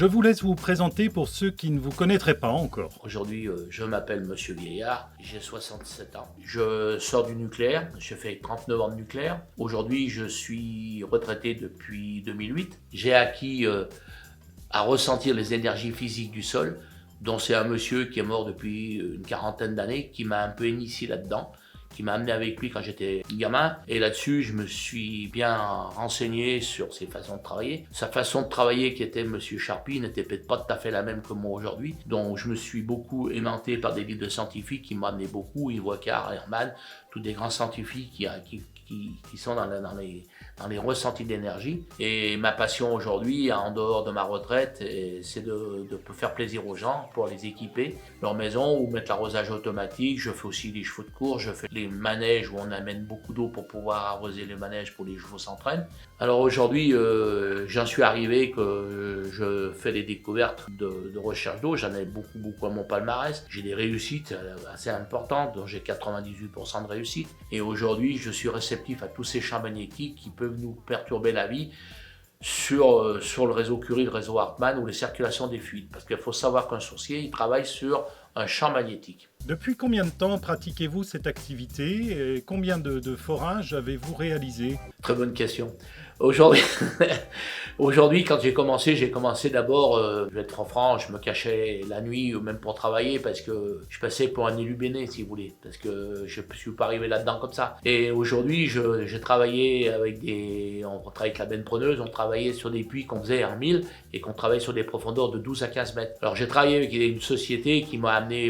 Je vous laisse vous présenter pour ceux qui ne vous connaîtraient pas encore. Aujourd'hui, je m'appelle Monsieur Vieillard, j'ai 67 ans. Je sors du nucléaire, j'ai fait 39 ans de nucléaire. Aujourd'hui, je suis retraité depuis 2008. J'ai acquis à ressentir les énergies physiques du sol, dont c'est un monsieur qui est mort depuis une quarantaine d'années, qui m'a un peu initié là-dedans, qui m'a amené avec lui quand j'étais gamin. Et là-dessus, je me suis bien renseigné sur ses façons de travailler. Sa façon de travailler, qui était Monsieur Charpy, n'était peut-être pas tout à fait la même que moi aujourd'hui. Donc, je me suis beaucoup aimanté par des livres de scientifiques qui m'ont amené beaucoup, Yves Carr, Hermann, tous des grands scientifiques qui sont dans les ressentis d'énergie. Et ma passion aujourd'hui, en dehors de ma retraite, c'est de faire plaisir aux gens pour les équiper, leur maison, ou mettre l'arrosage automatique. Je fais aussi les chevaux de course, je fais les manèges où on amène beaucoup d'eau pour pouvoir arroser les manèges pour les chevaux s'entraînent. Alors aujourd'hui, j'en suis arrivé que je fais des découvertes de recherche d'eau. J'en ai beaucoup à mon palmarès. J'ai des réussites assez importantes, dont j'ai 98% de réussite. Et aujourd'hui, je suis réceptif à tous ces champs magnétiques qui peuvent nous perturber la vie sur le réseau Curie, le réseau Hartmann ou les circulations des fluides. Parce qu'il faut savoir qu'un sourcier, il travaille sur un champ magnétique. Depuis combien de temps pratiquez-vous cette activité et combien de forages avez-vous réalisé? Très bonne question. Aujourd'hui, quand j'ai commencé d'abord, je vais être franc, je me cachais la nuit ou même pour travailler parce que je passais pour un élu béné, si vous voulez, parce que je ne suis pas arrivé là-dedans comme ça. Et aujourd'hui, j'ai travaillé on travaille avec la benne preneuse, on travaillait sur des puits qu'on faisait en 1000 et qu'on travaillait sur des profondeurs de 12 à 15 mètres. Alors j'ai travaillé avec une société qui m'a amené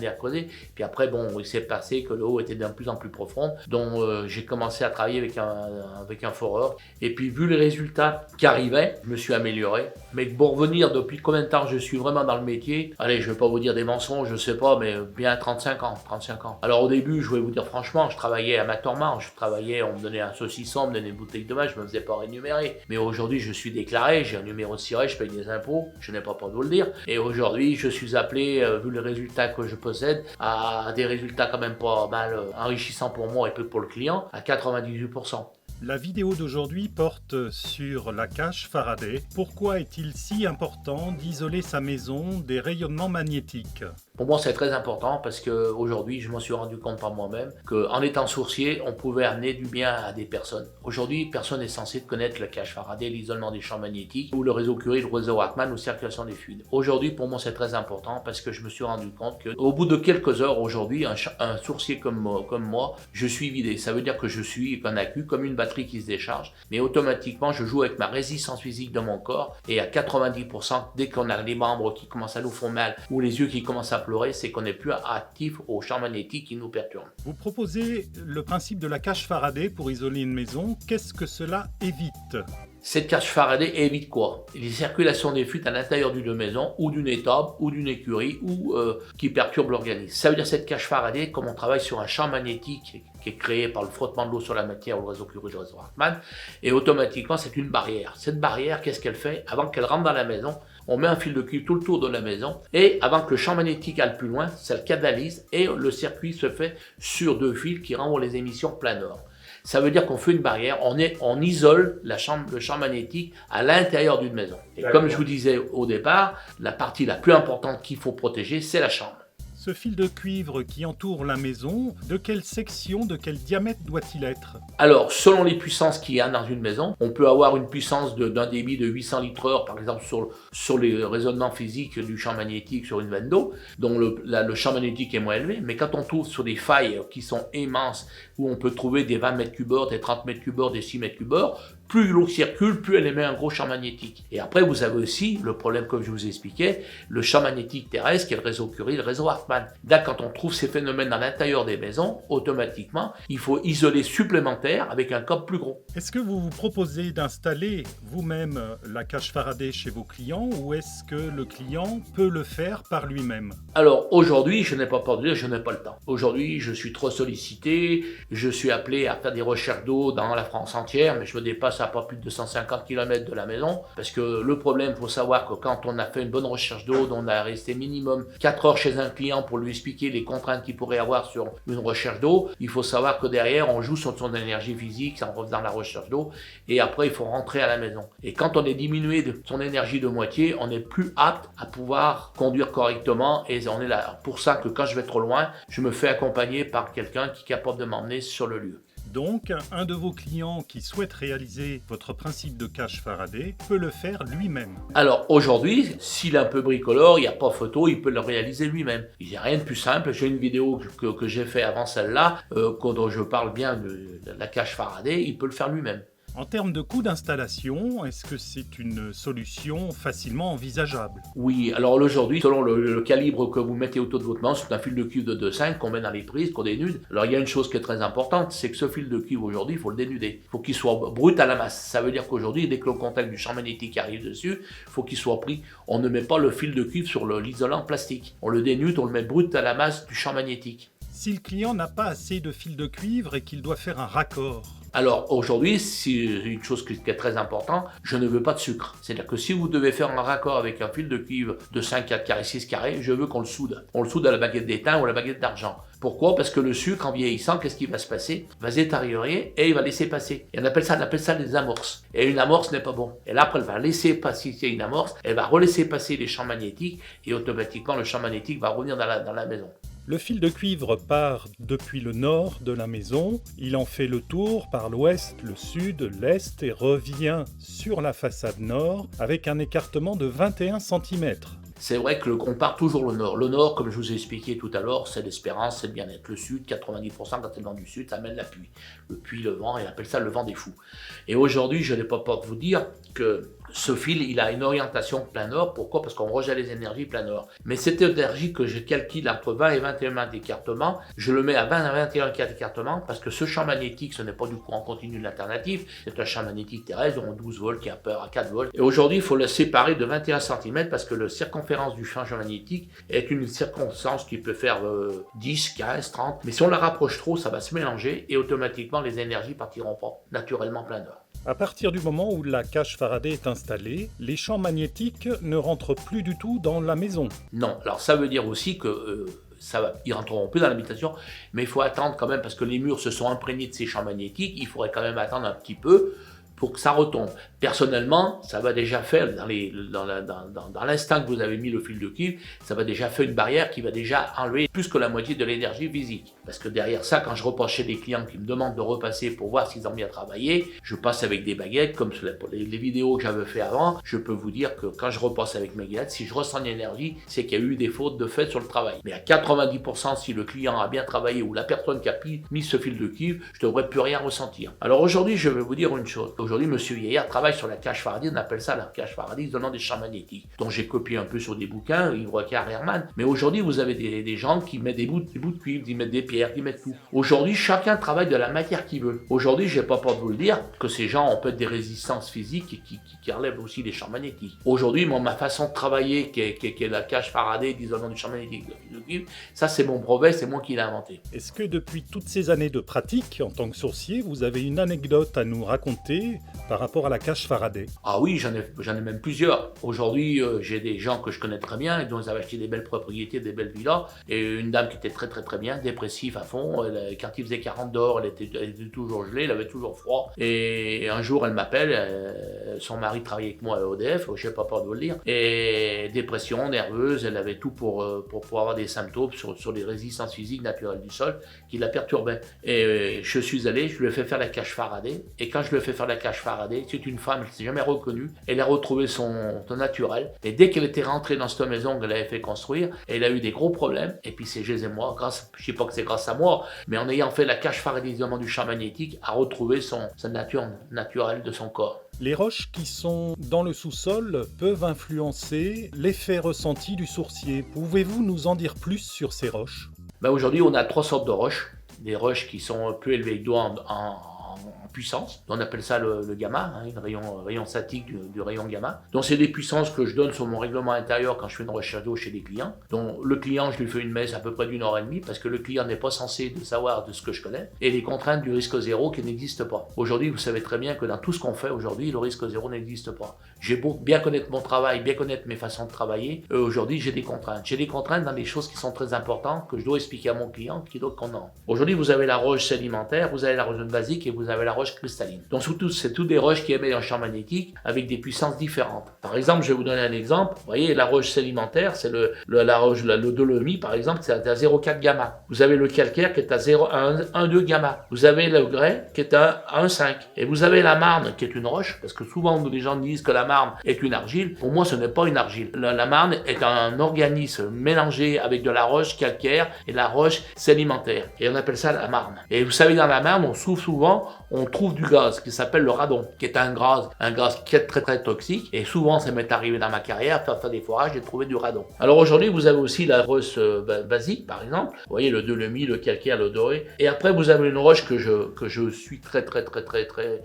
à creuser. Puis après, il s'est passé que l'eau était de plus en plus profonde, donc j'ai commencé à travailler avec un foreur. Et puis vu les résultats qui arrivaient, je me suis amélioré. Mais pour revenir depuis combien de temps je suis vraiment dans le métier, allez, je vais pas vous dire des mensonges, je sais pas, mais bien 35 ans. Alors au début, je vais vous dire franchement, je travaillais amateurement, on me donnait un saucisson, on me donnait une bouteille de vin, je me faisais pas rémunérer. Mais aujourd'hui, je suis déclaré, j'ai un numéro de siret, je paye des impôts, je n'ai pas peur de vous le dire. Et aujourd'hui, je suis appelé, vu les résultats que je possède, à des résultats quand même pas mal enrichissants pour moi et peu pour le client, à 98%. La vidéo d'aujourd'hui porte sur la cage Faraday. Pourquoi est-il si important d'isoler sa maison des rayonnements magnétiques? Pour moi, c'est très important parce qu'aujourd'hui, je m'en suis rendu compte par moi-même qu'en étant sourcier, on pouvait amener du bien à des personnes. Aujourd'hui, personne n'est censé connaître la cage Faraday, l'isolement des champs magnétiques, ou le réseau Curie, le réseau Hartmann, ou circulation des fluides. Aujourd'hui, pour moi, c'est très important parce que je me suis rendu compte qu'au bout de quelques heures, aujourd'hui, un sourcier comme moi, je suis vidé. Ça veut dire que je suis un accu, comme une batterie qui se décharge, mais automatiquement, je joue avec ma résistance physique de mon corps, et à 90%, dès qu'on a les membres qui commencent à nous faire mal, ou les yeux qui commencent à pleurer, c'est qu'on n'est plus actif au champ magnétique qui nous perturbe. Vous proposez le principe de la cage Faraday pour isoler une maison. Qu'est-ce que cela évite? Cette cage Faraday évite quoi? Les circulations des fluides à l'intérieur d'une maison, ou d'une étable, ou d'une écurie, ou qui perturbent l'organisme. Ça veut dire cette cage Faraday, comme on travaille sur un champ magnétique qui est créé par le frottement de l'eau sur la matière, ou le réseau Curie, le réseau Hartmann, et automatiquement c'est une barrière. Cette barrière, qu'est-ce qu'elle fait? Avant qu'elle rentre dans la maison, on met un fil de cuivre tout le tour de la maison, et avant que le champ magnétique aille plus loin, ça le canalise, et le circuit se fait sur 2 fils qui renvoient les émissions plein nord. Ça veut dire qu'on fait une barrière, on isole le champ magnétique à l'intérieur d'une maison. Et comme je vous disais au départ, la partie la plus importante qu'il faut protéger, c'est la chambre. Ce fil de cuivre qui entoure la maison, de quelle section, de quel diamètre doit-il être? Alors, selon les puissances qu'il y a dans une maison, on peut avoir une puissance d'un débit de 800 litres/heure, par exemple, sur les raisonnements physiques du champ magnétique sur une veine d'eau, dont le champ magnétique est moins élevé. Mais quand on trouve sur des failles qui sont immenses, où on peut trouver des 20 mètres cubes heure, des 30 mètres cubes heure, des 6 mètres cubes heure, plus l'eau circule, plus elle émet un gros champ magnétique. Et après, vous avez aussi le problème, comme je vous expliquais, le champ magnétique terrestre, qui est le réseau Curie, le réseau Hartmann. Là, quand on trouve ces phénomènes à l'intérieur des maisons, automatiquement, il faut isoler supplémentaire avec un câble plus gros. Est-ce que vous vous proposez d'installer vous-même la cage Faraday chez vos clients, ou est-ce que le client peut le faire par lui-même? Alors, aujourd'hui, je n'ai pas peur de dire, je n'ai pas le temps. Aujourd'hui, je suis trop sollicité, je suis appelé à faire des recherches d'eau dans la France entière, mais je me dépasse à pas plus de 250 km de la maison, parce que le problème, il faut savoir que quand on a fait une bonne recherche d'eau, on a resté minimum 4 heures chez un client pour lui expliquer les contraintes qu'il pourrait avoir sur une recherche d'eau, il faut savoir que derrière, on joue sur son énergie physique en refaisant la recherche d'eau, et après, il faut rentrer à la maison. Et quand on est diminué de son énergie de moitié, on n'est plus apte à pouvoir conduire correctement, et on est là pour ça que quand je vais trop loin, je me fais accompagner par quelqu'un qui est capable de m'emmener sur le lieu. Donc, un de vos clients qui souhaite réaliser votre principe de cache Faraday peut le faire lui-même. Alors aujourd'hui, s'il est un peu bricoleur, il n'y a pas photo, il peut le réaliser lui-même. Il n'y a rien de plus simple. J'ai une vidéo que j'ai fait avant celle-là, dont je parle bien de la cache Faraday, il peut le faire lui-même. En termes de coût d'installation, est-ce que c'est une solution facilement envisageable? Oui, alors aujourd'hui, selon le calibre que vous mettez autour de votre main, c'est un fil de cuivre de 2,5 qu'on met dans les prises, qu'on dénude. Alors il y a une chose qui est très importante, c'est que ce fil de cuivre aujourd'hui, il faut le dénuder. Il faut qu'il soit brut à la masse. Ça veut dire qu'aujourd'hui, dès que le contact du champ magnétique arrive dessus, il faut qu'il soit pris. On ne met pas le fil de cuivre sur l'isolant plastique. On le dénude, on le met brut à la masse du champ magnétique. Si le client n'a pas assez de fil de cuivre et qu'il doit faire un raccord, alors aujourd'hui, c'est une chose qui est très importante, je ne veux pas de sucre. C'est-à-dire que si vous devez faire un raccord avec un fil de cuivre de 5, 4 carrés, 6 carrés, je veux qu'on le soude. On le soude à la baguette d'étain ou à la baguette d'argent. Pourquoi? Parce que le sucre, en vieillissant, qu'est-ce qui va se passer? Il va se détériorer et il va laisser passer. Et on appelle ça des amorces. Et une amorce n'est pas bon. Et là, après, elle va laisser passer une amorce, elle va relaisser passer les champs magnétiques et automatiquement, le champ magnétique va revenir dans la maison. le fil de cuivre part depuis le nord de la maison, il en fait le tour par l'ouest, le sud, l'est et revient sur la façade nord avec un écartement de 21 cm. C'est vrai qu'on part toujours le nord. Le nord, comme je vous ai expliqué tout à l'heure, c'est l'espérance, c'est le bien-être. Le sud, 90%, quand c'est le vent du sud, ça mène la pluie. Le puits, le vent, et on appelle ça le vent des fous. Et aujourd'hui, je n'ai pas peur de vous dire que ce fil, il a une orientation plein nord. Pourquoi? Parce qu'on rejette les énergies plein nord. Mais cette énergie que je calcule entre 20 et 21 mètres d'écartement, je le mets à 20 à 21 d'écartement parce que ce champ magnétique, ce n'est pas du courant continu de l'alternative, c'est un champ magnétique terrestre dont 12 volts qui a peur à 4 volts. Et aujourd'hui, il faut le séparer de 21 cm parce que la circonférence du champ magnétique est une circonstance qui peut faire 10, 15, 30. Mais si on la rapproche trop, ça va se mélanger et automatiquement les énergies partiront pas naturellement plein nord. À partir du moment où la cage Faraday est installée, les champs magnétiques ne rentrent plus du tout dans la maison. Non, alors ça veut dire aussi que ils rentreront plus dans l'habitation, mais il faut attendre quand même parce que les murs se sont imprégnés de ces champs magnétiques, il faudrait quand même attendre un petit peu pour que ça retombe. Personnellement, ça va déjà faire, dans l'instant que vous avez mis le fil de cuivre, ça va déjà faire une barrière qui va déjà enlever plus que la moitié de l'énergie physique. Parce que derrière ça, quand je repasse chez des clients qui me demandent de repasser pour voir s'ils ont bien travaillé, je passe avec des baguettes, comme pour les vidéos que j'avais fait avant, je peux vous dire que quand je repasse avec mes baguettes, si je ressens l'énergie, c'est qu'il y a eu des fautes de fait sur le travail. Mais à 90%, si le client a bien travaillé ou la personne qui a mis ce fil de cuivre, je ne devrais plus rien ressentir. Alors aujourd'hui, je vais vous dire une chose. Aujourd'hui, M. Vieillard travaille sur la cage Faraday, on appelle ça la cage Faraday donnant des champs magnétiques, dont j'ai copié un peu sur des bouquins, Yves Rocard, Herman. Mais aujourd'hui, vous avez des gens qui mettent des bouts de cuivre, qui mettent des pierres, qui mettent tout. Aujourd'hui, chacun travaille de la matière qu'il veut. Aujourd'hui, j'ai pas peur de vous le dire, que ces gens ont peut-être des résistances physiques qui relèvent aussi des champs magnétiques. Aujourd'hui, ma façon de travailler, qui est la cage Faraday d'isolement du champ magnétique de cuivre, ça c'est mon brevet, c'est moi qui l'ai inventé. Est-ce que depuis toutes ces années de pratique en tant que sourcier, vous avez une anecdote à nous raconter par rapport à la cage Faraday? Ah oui, j'en ai même plusieurs. Aujourd'hui, j'ai des gens que je connais très bien et dont ils avaient acheté des belles propriétés, des belles villas. Et une dame qui était très très très bien, dépressive à fond. Quand il faisait 40 dehors, elle était toujours gelée, elle avait toujours froid. Et un jour, elle m'appelle, son mari travaillait avec moi à EDF, je n'ai pas peur de vous le dire. Et dépression, nerveuse, elle avait tout pour avoir des symptômes sur les résistances physiques naturelles du sol qui la perturbaient. Et je suis allé, je lui ai fait faire la cage Faraday. Et quand je lui ai fait faire la cage Faraday, c'est une femme qui ne s'est jamais reconnue. Elle a retrouvé son naturel. Et dès qu'elle était rentrée dans cette maison qu'elle avait fait construire, elle a eu des gros problèmes. Et puis c'est Gés et moi, je ne sais pas que c'est grâce à moi, mais en ayant fait la cage Faraday d'isolement du champ magnétique, a retrouvé sa nature naturelle de son corps. Les roches qui sont dans le sous-sol peuvent influencer l'effet ressenti du sourcier. Pouvez-vous nous en dire plus sur ces roches? Aujourd'hui, on a 3 sortes de roches. Des roches qui sont plus élevées que doigts en puissance. On appelle ça le gamma, hein, rayon statique du rayon gamma. Donc c'est des puissances que je donne sur mon règlement intérieur quand je fais une recherche d'eau chez des clients. Donc le client, je lui fais une messe à peu près d'1 h 30 parce que le client n'est pas censé de savoir de ce que je connais et les contraintes du risque zéro qui n'existent pas. Aujourd'hui, vous savez très bien que dans tout ce qu'on fait aujourd'hui, le risque zéro n'existe pas. J'ai beau bien connaître mon travail, bien connaître mes façons de travailler, aujourd'hui j'ai des contraintes. J'ai des contraintes dans des choses qui sont très importantes que je dois expliquer à mon client, qui d'autre qu'on a. Aujourd'hui, vous avez la roche sédimentaire, vous avez la roche basique et vous avez la roche cristalline. Donc surtout, c'est toutes des roches qui émettent un champ magnétique avec des puissances différentes. Par exemple, je vais vous donner un exemple. Vous voyez, la roche sédimentaire, c'est la roche, le dolomie, par exemple, c'est à 0,4 gamma. Vous avez le calcaire qui est à 1,2 gamma. Vous avez le grès qui est à 1,5. Et vous avez la marne qui est une roche, parce que souvent les gens disent que la marne est une argile. Pour moi, ce n'est pas une argile. La marne est un organisme mélangé avec de la roche calcaire et la roche sédimentaire. Et on appelle ça la marne. Et vous savez, dans la marne, on trouve du gaz qui s'appelle le radon, qui est un gaz qui est très très toxique. Et souvent, ça m'est arrivé dans ma carrière, faire des forages et trouver du radon. Alors aujourd'hui, vous avez aussi la roche basique, par exemple. Vous voyez, le dolomie, le calcaire, le doré. Et après, vous avez une roche que je suis très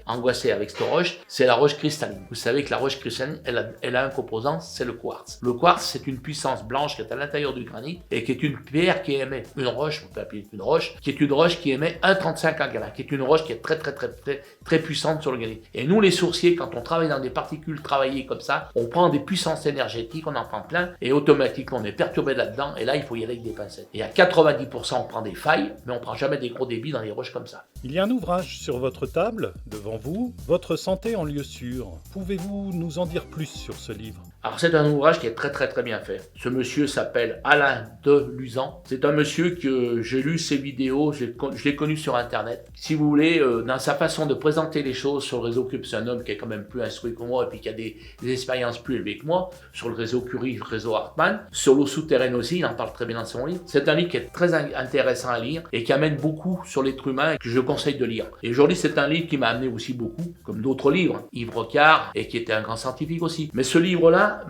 angoissé avec cette roche, c'est la roche cristalline. Vous savez que la roche cristalline, elle a un composant, c'est le quartz. Le quartz, c'est une puissance blanche qui est à l'intérieur du granit et qui est une pierre qui émet une roche, on peut appeler une roche, qui est une roche qui émet 1,35 gamma, qui est une roche qui est très puissante sur le granit. Et nous, les sourciers, quand on travaille dans des particules travaillées comme ça, on prend des puissances énergétiques, on en prend plein et automatiquement on est perturbé là-dedans et là, il faut y aller avec des pincettes. Et à 90%, on prend des failles, mais on prend jamais des gros débits dans les roches comme ça. Il y a un ouvrage sur votre table, devant vous, Votre santé en lieu sûr. Pouvez-vous nous en dire plus sur ce livre? Alors c'est un ouvrage qui est très bien fait. Ce monsieur s'appelle Alain Deluzan. C'est un monsieur que j'ai lu ses vidéos, je l'ai connu sur internet. Si vous voulez, dans sa façon de présenter les choses sur le réseau Cube, c'est un homme qui est quand même plus instruit que moi et puis qui a des expériences plus élevées que moi, sur le réseau Curie, le réseau Hartmann, sur l'eau souterraine aussi, il en parle très bien dans son livre. C'est un livre qui est très intéressant à lire et qui amène beaucoup sur l'être humain et que je conseille de lire. Et aujourd'hui, c'est un livre qui m'a amené aussi beaucoup, comme d'autres livres, Yves Rocard, et qui était un grand scientifique aussi. Mais ce livre-là,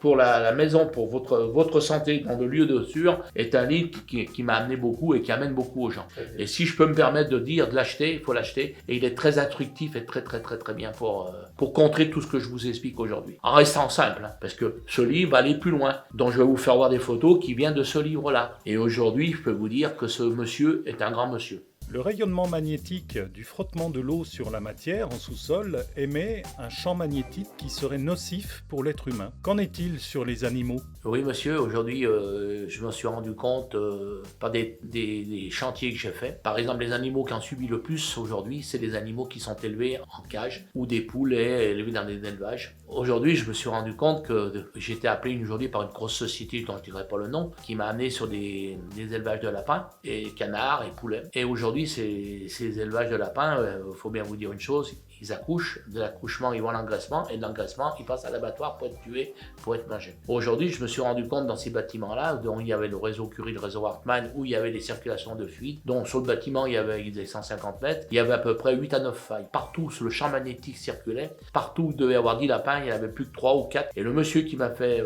pour la maison, pour votre santé dans le lieu de sûr, est un livre qui m'a amené beaucoup et qui amène beaucoup aux gens. Et si je peux me permettre de dire de l'acheter, il faut l'acheter. Et il est très instructif et très bien pour contrer tout ce que je vous explique aujourd'hui. En restant simple, hein, parce que ce livre va aller plus loin. Donc je vais vous faire voir des photos qui viennent de ce livre-là. Et aujourd'hui, je peux vous dire que ce monsieur est un grand monsieur. Le rayonnement magnétique du frottement de l'eau sur la matière en sous-sol émet un champ magnétique qui serait nocif pour l'être humain. Qu'en est-il sur les animaux? Oui, monsieur, aujourd'hui, je me suis rendu compte par des chantiers que j'ai faits. Par exemple, les animaux qui ont subi le plus aujourd'hui, c'est les animaux qui sont élevés en cage ou des poulets élevés dans des élevages. Aujourd'hui, je me suis rendu compte que j'étais appelé une journée par une grosse société dont je ne dirai pas le nom, qui m'a amené sur des élevages de lapins et canards et poulets. Et aujourd'hui, ces élevages de lapins, faut bien vous dire une chose, ils accouchent, de l'accouchement ils vont à l'engraissement, et de l'engraissement ils passent à l'abattoir pour être tués, pour être mangés. Aujourd'hui, je me suis rendu compte dans ces bâtiments-là, dont il y avait le réseau Curie, le réseau Hartmann, où il y avait des circulations de fuite, dont sur le bâtiment il faisait 150 mètres, il y avait à peu près 8 à 9 failles. Partout, le champ magnétique circulait, partout où il devait y avoir 10 lapins, il n'y en avait plus que 3 ou 4. Et le monsieur qui m'a fait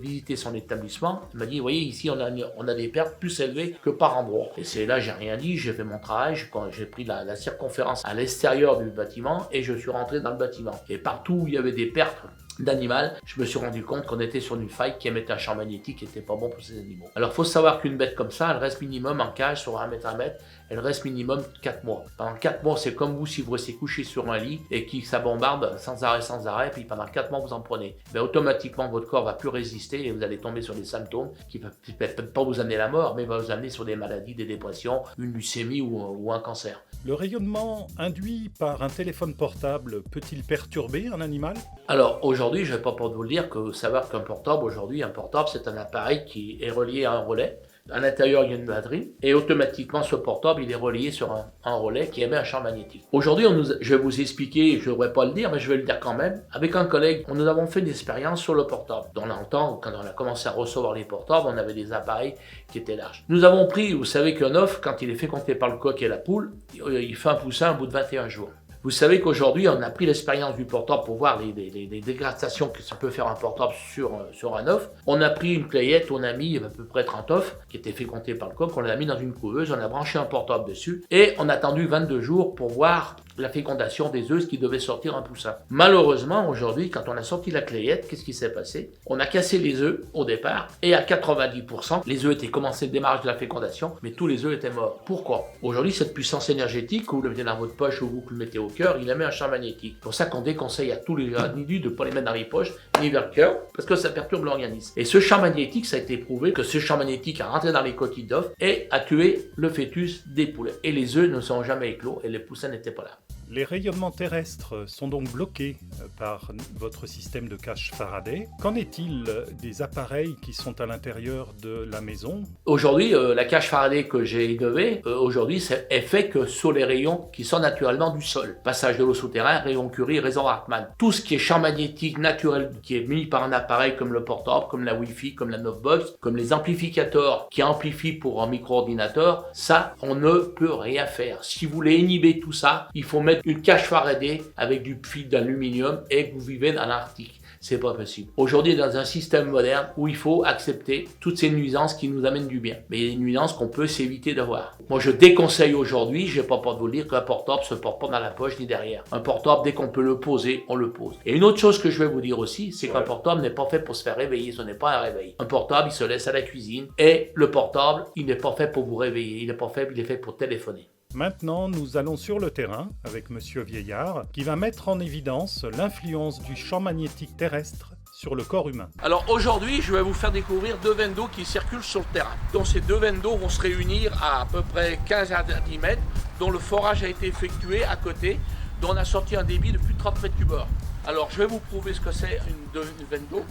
visiter son établissement, il m'a dit, vous voyez, ici on a des pertes plus élevées que par endroit. Et c'est là, j'ai rien dit, j'ai fait mon travail, j'ai pris la circonférence à l'extérieur du bâtiment, et je suis rentré dans le bâtiment. Et partout où il y avait des pertes d'animal, je me suis rendu compte qu'on était sur une faille qui émettait un champ magnétique qui n'était pas bon pour ces animaux. Alors il faut savoir qu'une bête comme ça, elle reste minimum en cage sur 1 mètre, elle reste minimum 4 mois. Pendant 4 mois, c'est comme vous si vous restez couché sur un lit et que ça bombarde sans arrêt, puis pendant 4 mois vous en prenez. Ben, automatiquement votre corps va plus résister et vous allez tomber sur des symptômes qui ne peuvent peut-être pas vous amener la mort, mais va vous amener sur des maladies, des dépressions, une leucémie ou un cancer. Le rayonnement induit par un téléphone portable peut-il perturber un animal? Alors aujourd'hui, je ne vais pas pour vous le dire que savoir qu'un portable, aujourd'hui, un portable c'est un appareil qui est relié à un relais. À l'intérieur, il y a une batterie et automatiquement, ce portable, il est relié sur un relais qui émet un champ magnétique. Aujourd'hui, je vais vous expliquer, je ne devrais pas le dire, mais je vais le dire quand même. Avec un collègue, nous avons fait une expérience sur le portable. Dans le temps, quand on a commencé à recevoir les portables, on avait des appareils qui étaient larges. Nous avons pris, vous savez qu'un œuf, quand il est fécondé par le coq et la poule, il fait un poussin au bout de 21 jours. Vous savez qu'aujourd'hui, on a pris l'expérience du portable pour voir les dégradations que ça peut faire un portable sur un œuf. On a pris une clayette, on a mis à peu près 30 œufs qui étaient fécondés par le coq, on l'a mis dans une couveuse, on a branché un portable dessus et on a attendu 22 jours pour voir la fécondation des œufs qui devaient sortir un poussin. Malheureusement, aujourd'hui, quand on a sorti la clayette, qu'est-ce qui s'est passé? On a cassé les œufs au départ et à 90%, les œufs étaient commencés le démarrage de la fécondation, mais tous les œufs étaient morts. Pourquoi? Aujourd'hui, cette puissance énergétique, que vous le mettez dans votre poche ou vous le mettez au cœur, il émet un champ magnétique. C'est pour ça qu'on déconseille à tous les individus de ne pas les mettre dans les poches ni vers le cœur, parce que ça perturbe l'organisme. Et ce champ magnétique, ça a été prouvé que ce champ magnétique a rentré dans les coquilles d'œufs et a tué le fœtus des poulets. Et les œufs ne sont jamais éclos et les poussins n'étaient pas là. Les rayonnements terrestres sont donc bloqués par votre système de cache Faraday. Qu'en est-il des appareils qui sont à l'intérieur de la maison? Aujourd'hui, la cache Faraday que j'ai innové, aujourd'hui, est fait que sur les rayons qui sont naturellement du sol. Passage de l'eau souterrain, rayon Curie, rayon Hartmann. Tout ce qui est champ magnétique naturel qui est mis par un appareil comme le portable, comme la Wi-Fi, comme la Novebox, comme les amplificateurs qui amplifient pour un micro-ordinateur, ça, on ne peut rien faire. Si vous voulez inhiber tout ça, il faut mettre une cache Faraday avec du fil d'aluminium et que vous vivez dans l'Arctique. C'est pas possible. Aujourd'hui, dans un système moderne où il faut accepter toutes ces nuisances qui nous amènent du bien. Mais il y a des nuisances qu'on peut s'éviter d'avoir. Moi, je déconseille aujourd'hui, j'ai pas peur de vous le dire, qu'un portable se porte pas dans la poche ni derrière. Un portable, dès qu'on peut le poser, on le pose. Et une autre chose que je vais vous dire aussi, c'est qu'un portable n'est pas fait pour se faire réveiller. Ce n'est pas un réveil. Un portable, il se laisse à la cuisine. Et le portable, il n'est pas fait pour vous réveiller. Il est fait pour téléphoner. Maintenant, nous allons sur le terrain avec Monsieur Vieillard, qui va mettre en évidence l'influence du champ magnétique terrestre sur le corps humain. Alors aujourd'hui, je vais vous faire découvrir deux veines d'eau qui circulent sur le terrain. Donc ces deux veines d'eau vont se réunir à peu près 15 à 10 mètres, dont le forage a été effectué à côté, dont on a sorti un débit de plus de 30 mètres cubes heure. Alors je vais vous prouver ce que c'est une veine d'eau.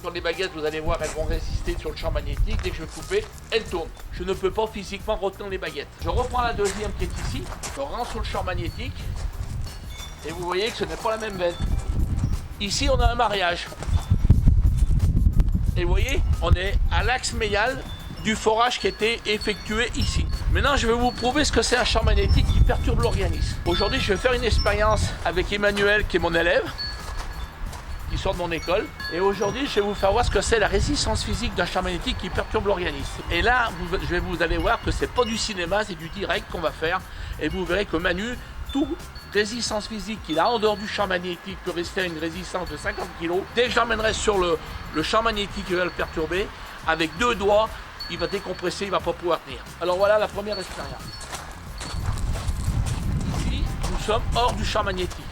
Sur les baguettes, vous allez voir, elles vont résister sur le champ magnétique. Dès que je vais couper, elles tournent. Je ne peux pas physiquement retenir les baguettes. Je reprends la deuxième qui est ici, je rentre sur le champ magnétique et vous voyez que ce n'est pas la même veine. Ici, on a un mariage. Et vous voyez, on est à l'axe médial du forage qui a été effectué ici. Maintenant, je vais vous prouver ce que c'est un champ magnétique qui perturbe l'organisme. Aujourd'hui, je vais faire une expérience avec Emmanuel, qui est mon élève, qui sort de mon école. Et aujourd'hui, je vais vous faire voir ce que c'est la résistance physique d'un champ magnétique qui perturbe l'organisme. Et là, vous allez voir que c'est pas du cinéma, c'est du direct qu'on va faire. Et vous verrez que Manu, toute résistance physique qu'il a en dehors du champ magnétique peut rester à une résistance de 50 kg. Dès que j'emmènerai sur le champ magnétique qui va le perturber, avec deux doigts, il va décompresser, il va pas pouvoir tenir. Alors voilà la première expérience. Ici, nous sommes hors du champ magnétique.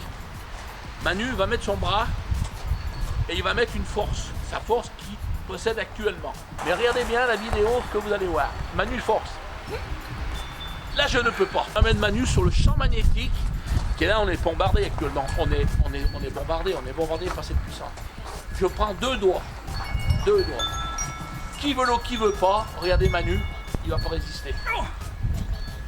Manu va mettre son bras et il va mettre une force, sa force qu'il possède actuellement. Mais regardez bien la vidéo que vous allez voir. Manu force. Là, je ne peux pas. J'amène Manu sur le champ magnétique, qui est là, on est bombardé actuellement. On est bombardé par cette puissance. Je prends deux doigts. Qui veut l'eau, qui veut pas, regardez Manu, il va pas résister.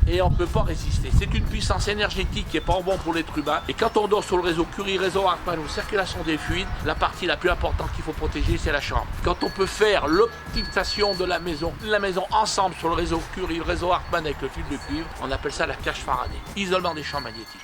Et on ne peut pas résister. C'est une puissance énergétique qui n'est pas bon pour l'être humain. Et quand on dort sur le réseau Curie, réseau Hartmann ou circulation des fluides, la partie la plus importante qu'il faut protéger, c'est la chambre. Quand on peut faire l'optimisation de la maison ensemble sur le réseau Curie, le réseau Hartmann avec le fil de cuivre, on appelle ça la cache Faraday. Isolement des champs magnétiques.